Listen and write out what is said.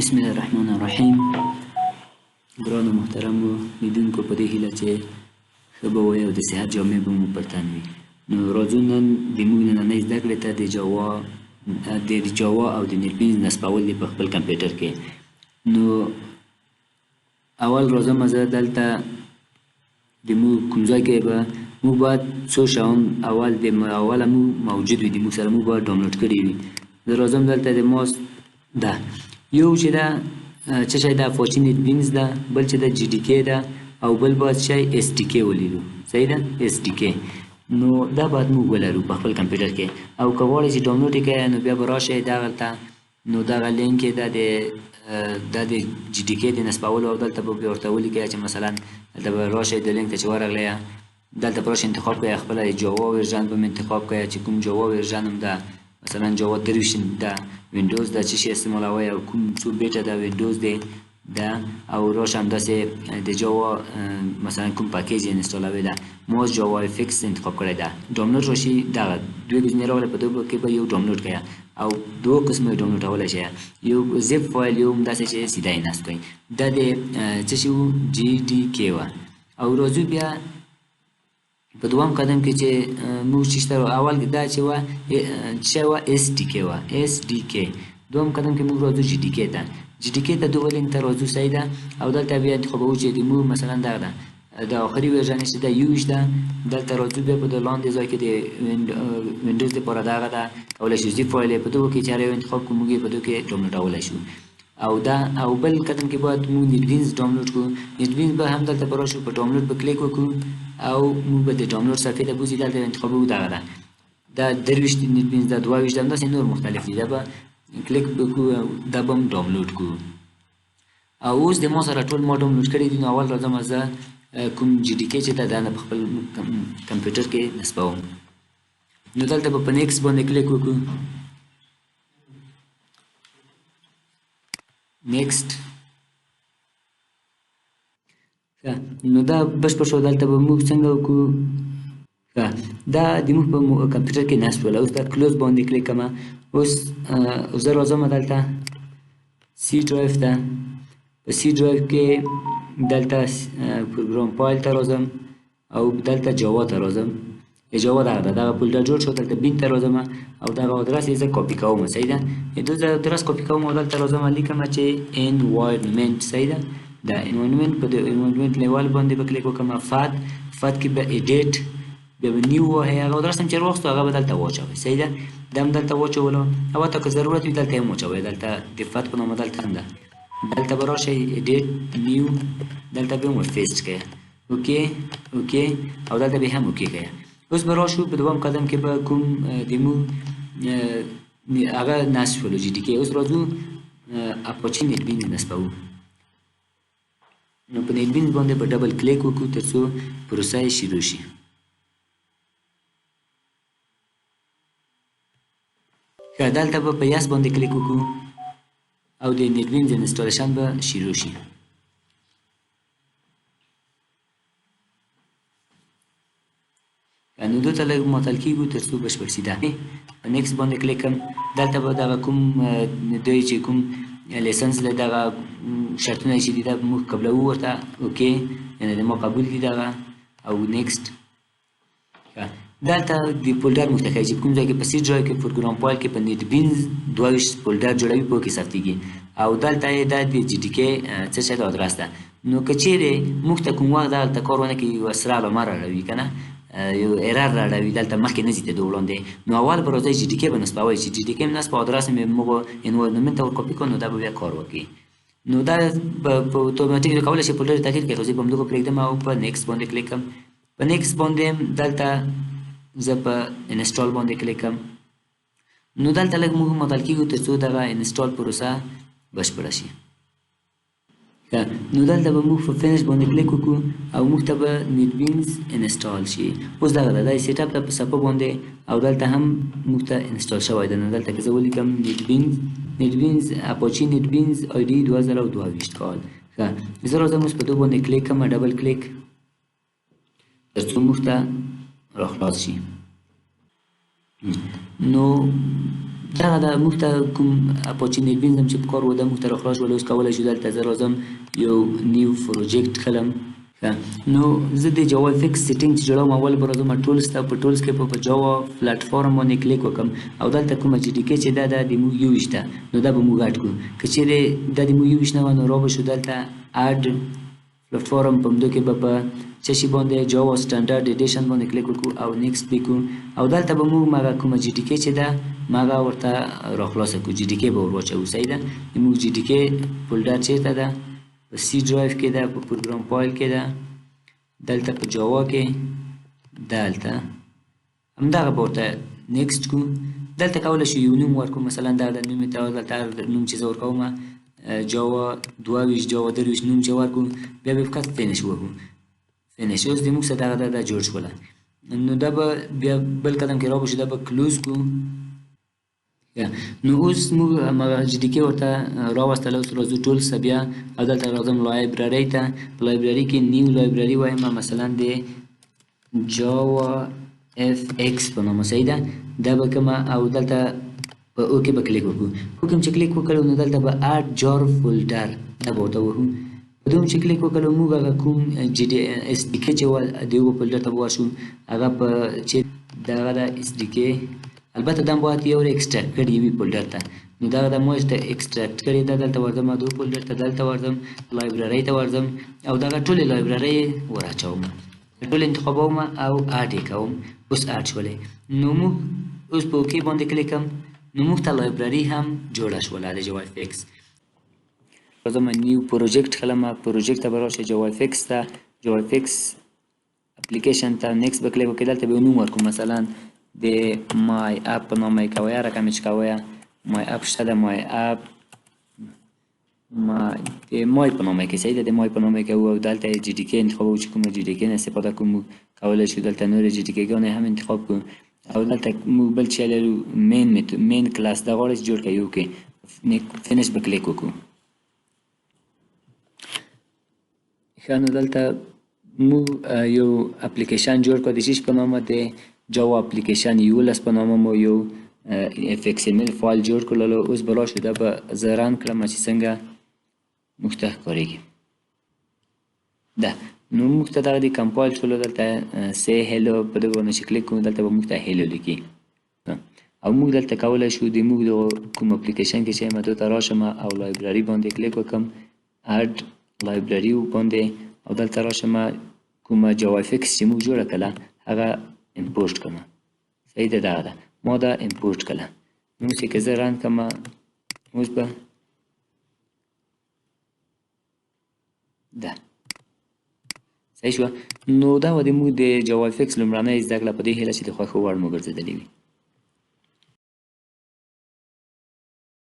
بسم الله الرحمن الرحیم. ګرانو محترمو لیدونکو، په دې هیله چې ښه به وئ او د صحت جامې به مو پر تن وي. نو راځو نن د موږ نننۍ زده کړې ته د جاوا او د نیټبینز نصبول دي په خپل کمپیوټر کې. نو اول راځم زه دلته د موږ کوم ځای کې به موږ باید څو شیان اوله موږ موجود وي، د موږ سره موږ باید ډاونلوډ کړي وي. زه راځم دلته د ماوس ده یو چې دا څه شی ده، اپاچي نیټبینز ده، بل چې ده جي ډي کې ده، او بل باید شی اس ډي کې ولیدو. صحیح ده، اس ډي کې. نو دا باید موږ ولرو په خپل کمپیوټر کې. او که غواړئ چې ډاونلوډ یې کړئ نو بیا به راشئ دغلته، نو دغه لینک یې دا د جي ډي کې د نصبولو، او دلته به ورته ولیکئ چې مثلا دلته به راشئ د لینک ته چې ورغلی دلته به راشئ انتخاب کړئ خپله جاوا ورژن به انتخاب کړئ چې کوم جاوا ورژن هم ده، مثلا جاوا 23 ده، وینډوز ده چې شي استعمالوئ، او کوم څو بیټه ده وینډوز دی ده، او راشه همداسې د جاوا مثلا کوم پاکیج یې انسټالوئ ده. ماوس جاوا افیکس انتخاب کړی ده. ډاونلوډ راشي دغه دوی ګزینې راغلی، په دوی کې به یو ډاونلوډ کړئ او دوه قسمه یې ډاونلوډولی شئ، یو زیپ فایل، یو همداسې چې سیده یې نصب کړئ. دا د څه شي وو، جي ډي کې وه. او راځو بیا په دوام قدم کې چې موږ چې اول دا چې وه اس ډي کې وه، اس ډي کې. دوم قدم کې موږ راځو جي ډي کې ته. جي ډي کې ته دوه لینک ته راځو. صحیح ده. او دلته بیا انتخابوو چې د موږ مثلا دغه ده د آخري ورژن چې ده یوش ده. دلته راځو بیا په د لاندې ځای کې د وینډوز دپاره دغه ده، کولی شو زیپ فایل یې په دغو کې چې هر یو انتخاب کړو، موږ یې په دغو کې ډاونلوډولی شو. او بل قدم کې باید موږ نیټبینز ډاونلوډ کړو. نیټبینز به هم دلته به راشو، په ډاونلوډ به کلیک وکړو او موږ به د ډاونلوډ صفحې ته بوځي. دلته انتخابوو دغه ده، دا 23 نیټبینز ده، 22 ده، همداسې نور مختلف دي. دا به کلیک وکړو، دا به هم ډاونلوډ کړو. او اوس د ما سره ټول ما ډاونلوډ کړي دي. نو اول راځم زه کوم جي ډي کې چې ده دا په خپل کمپیوټر کې نصبوم. نو دلته به په نیکسټ باندې کلیک وکړو. نیکسټ. نو دا بشپړ شو. دلته به موږ څنګه وکړو، دا د موږ په کمپیوټر کې نصب شول. اوس دا کلوز باندې کلیک کوم. اوس زه راځم دلته سی ډرایو ته. په سی ډرایو کې دلته پروګرام فایل ته راځم او دلته جاوا ته راځم. جاوا دغه فولډر جوړ شو. دلته بین ته راځم او دغه ادرس یې زه کاپي کوم. صحیح ده. دلته ادرس کاپي کوم او دلته راځم لیکم چې انوایرمنټ. صحیح ده. دا انوایرمنټ په د انوایرمنټ لیول باندې به کلیک وکړم. فات کې به ایډیټ، بیا به نیو وهئ. هغه ادرس هم چې راواخیستو هغه به دلته واچوئ. صحیح ده. دا هم دلته واچولو، او حتی که ضرورت وي دلته هم واچوئ. دلته د فات په نامه دلته هم ده. دلته به راشئ ایډیټ نیو، دلته به هم ورپیسټ کړئ. اوکې اوکې، او دلته به هم اوکې کړئ. اوس به راشو په دوم قدم کې به کوم د موږ هغه نصب شولو جي ډي کې. اوس راځو اپاچي نیټبینز نصبوو. نو په نیټبینز باندې به ډبل کلیک وکړو تر څو پروسه یې شروع شي. دلته به په یس باندې کلیک وکړو او د نیټبینز انسټالیشن به شروع شي. نو دلته لږ معطل کېږو تر څو بشپړ شي. ده په نیکسټ باندې کلیک کړم. دلته به دغه کوم دوی چې کوم لیسنس له دغه شرطونه چې دي دا موږ قبلوو ورته. اوکې، یعنې د ما قبول دي دغه. او نیکسټ. دلته د فولډر موږ ته ښایي چې کوم ځای کې په سی ډرایو کې پروګرام فایل کې په نیټبینز 22 فولډر جوړوي، په کې ثبتېږي. او دلته یې دا د جي ډي کې څه شی د ادرس ده. نو که چیرې موږ ته کوم وخت دلته کار ونه کړي، یوه سره علامه راړوي که نه، یو ایرر راړوي، دلته مخکې نه ځي د وړاندې، نو اول به راځئ جي ډي کې به نصبوئ. چې جي ډي کې نصب ادرس مې موږ انوایرمنټ ته ورکاپي کړو، نو دا به بیا کار وکړي. نو دا په اتوماتیک کولی شي فولډر تغییر کړي، خو زه به همدغه پرېږدم او په نیکسټ باندې کلیک کړم. په نیکسټ باندې دلته زه په انسټال باندې کلیک کړم. نو دلته لږ موږ معطل کېږو تر څو دغه انسټال پروسه بشپړه شي. نو دلته به موږ په فینش باندې کلیک وکړو او موږ ته به نیټبینز انسټال شي. اوس دغه ده، دا یې سیټ اپ ده په صفحه باندې، او دلته هم موږ ته انسټال شوی ده. نو دلته که زه ولیکم نیټبینز اپاچي نیټبینز آی ډي 2022 کال. زه راځم اوس په دو باندې کلیک کړم، ډبل کلیک، تر څو موږ ته راخلاص شي. نو دغه د موږ ته کوم اپاچي نیټبینز هم چې په کار و دا موږ ته راخلاص شول. اوس کولی شو دلته زه راځم یو نیو پروجیکټ کلم. نو زه د جاوا افیکس سیټینګ چې جوړوم اول به راځم ټولز ته. په ټولز کې په جاوا پلیټفارم باندې کلیک وکړم او دلته کومه جي ډي کې چې دا د موږ یویش ده نو دا به موږ اډ کړو. که چیرې دا د موږ یویش نه وه نو را به شو دلته اډ پلیټفارم په همدو کې به په څه شي باندې جاوا سټنډرډ ایډیشن باندې کلیک وکړو او نیکسټ وکړو او دلته به موږ مغه کومه جي ډي کې چې ده مغه ورته راخلاصه کړو. جي ډي کې به ور واچوو. صحیح ده. موږ جي ډي کې فولډر چیرته ده؟ په سی ډرایو کې ده، په پروګرام فایل کې ده، دلته په جاوا کې دلته همدغه به ورته نیکسټ کړو. دلته کولی شو یو نوم ورکړو. مثلا دا د نوم ته دلته هر نوم چې زه ورکوم جاوا 22 جاوا 23 نوم چې ورکړو بیا به فقط فینش وکړو. فینش اوس د موږ څه دغه دا جوړ شوله. نو دا به بیا بل قدم کې را به شو دا به کلوز کړو. نو اوس موږ همغه جي ډي کې ورته راوستله. اوس راځو ټولز ته بیا او دلته راځم لایبرري ته. په لایبرري کې نیو لایبرري وایم مثلا د جاوا اف ایکس په نامه. صحیح ده. دا به کومه او دلته په اوکې به کلیک وکړو. اوکې چې کلیک وکړو نو دلته به اډ جار فولډر دا به ورته ووهو. په دوم چې کلیک وکړو موږ هغه کوم جي ډي اس ډي کې چې و د یو فولډر ته به ورشو هغه په چې دغه د اس ډي کې البته دا باید یو ایکستراکټ کړي وي فولډر ته. نو دغه د مو ته ایکستراکټ کړي دا دلته ورځم دو فولډر ته دلته ورځم لایبرري ته ورځم او دغه ټولې لایبرري ورچوم ټول انتخابوم او اډ یې کوم. اوس اډ شولې. نو موږ اوس په اوکې باندې کلیکم نو موږ ته لایبرري هم جوړه شوله د جاوا افیکس. راځم نیو پروجیکټ کلمه پروجیکټ ته به راشئ جاوا افیکس ته جاوا افیکس اپلیکیشن ته نیکسټ به کلیک وکړئ. دلته به یو نوم ورکړو مثلا د مای اپ په نامه یې کوئ. رقم یې چې کوئ مای اپ شته ده مای اپ د مای په نامه کې. صحیح ده. د مای په نامه کې او دلته جي ډي کې انتخابوو چې کومه جي ډي کې نه استفاده کوو. موږ کولی شو دلته نورې جي ډي کې ګانې هم انتخاب کړو او دلته موږ بل شی لرو مین کلاس دا غواړي چې جوړ کړئ. اوکې فینش به کلیک وکړو. ښه نو دلته موږ یو اپلیکیشن جوړ کړو د شیش په نامه د جاوا اپلیکیشن 11 په نامه مو یو اف ایکس ام ال فایل جوړ کړلو. اوس به راشو دا به زه رن کړم چې څنګه موږ ته ښکارېږي ده. نو موږ ته دغه د کمپایل شولو دلته سی هیلو په دغه باندې چې کلیک کوو دلته به موږ ته هیلو لیکي او موږ دلته کولی شو د موږ د کوم اپلیکیشن کې چې یم دلته راشم او لایبرري باندې کلیک وکړم اډ لایبرري باندې او دلته راشم کومه جاوا افیکس چې موږ جوړه کړله هغه امپورټ کړم. صحیح ده. دغه ده ما دا امپورټ کړله. نو چې که زه رن کړم اوس به ده صحیح شوه. نو دا و د موږ د جاوا افیکس لومړنۍ زده کړه په دې هیله چې د خوښو وړ مو ګرځېدلې وي.